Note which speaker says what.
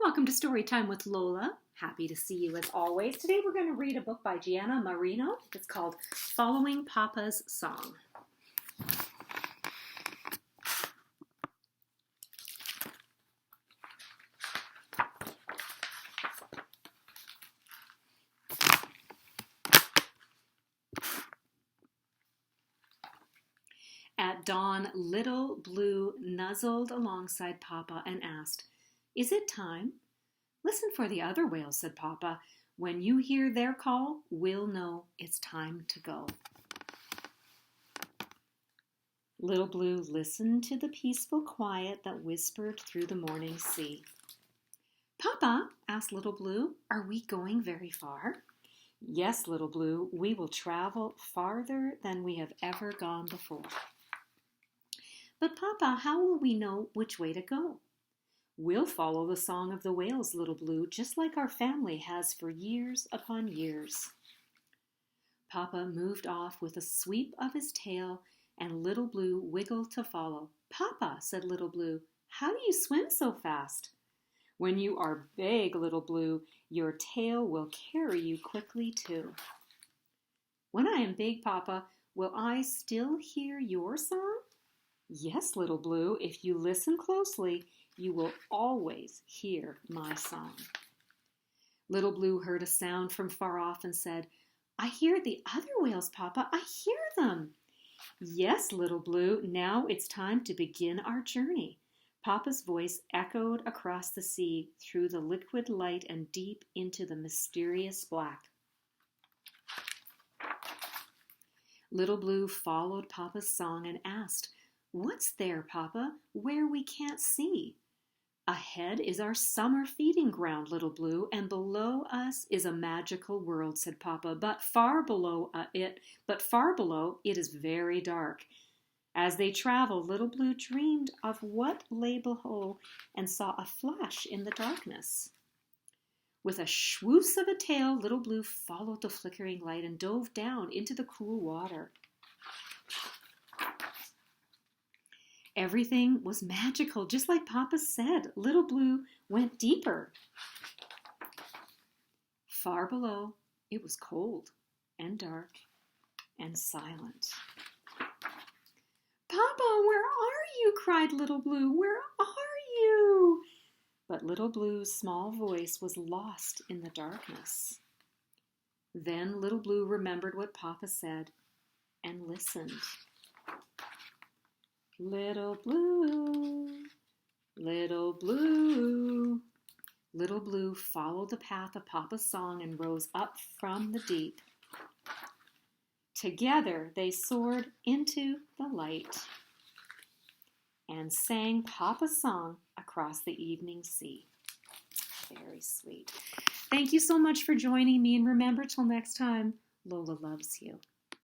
Speaker 1: Welcome to Storytime with Lola. Happy to see you as always. Today we're going to read a book by Gianna Marino. It's called Following Papa's Song. At dawn, Little Blue nuzzled alongside Papa and asked, "Is it time?" "Listen for the other whales," said Papa. "When you hear their call, we'll know it's time to go." Little Blue listened to the peaceful quiet that whispered through the morning sea. "Papa," asked Little Blue, "are we going very far?" "Yes, Little Blue, we will travel farther than we have ever gone before." "But Papa, how will we know which way to go?" "We'll follow the song of the whales, Little Blue, just like our family has for years upon years." Papa moved off with a sweep of his tail, and Little Blue wiggled to follow. "Papa," said Little Blue, "how do you swim so fast?" "When you are big, Little Blue, your tail will carry you quickly too." "When I am big, Papa, will I still hear your song?" "Yes, Little Blue, if you listen closely, you will always hear my song." Little Blue heard a sound from far off and said, "I hear the other whales, Papa, I hear them." "Yes, Little Blue, now it's time to begin our journey." Papa's voice echoed across the sea, through the liquid light and deep into the mysterious black. Little Blue followed Papa's song and asked, "What's there, Papa, where we can't see?" "Ahead is our summer feeding ground, Little Blue, and below us is a magical world," said Papa. But far below it is very dark." As they traveled, Little Blue dreamed of what lay below and saw a flash in the darkness. With a swoosh of a tail, Little Blue followed the flickering light and dove down into the cool water. Everything was magical, just like Papa said. Little Blue went deeper. Far below, it was cold and dark and silent. "Papa, where are you?" cried Little Blue. "Where are you?" But Little Blue's small voice was lost in the darkness. Then Little Blue remembered what Papa said and listened. "Little Blue, Little Blue." Little Blue followed the path of Papa's song and rose up from the deep. Together they soared into the light and sang Papa's song across the evening sea. Very sweet. Thank you so much for joining me, and remember, till next time, Lola loves you.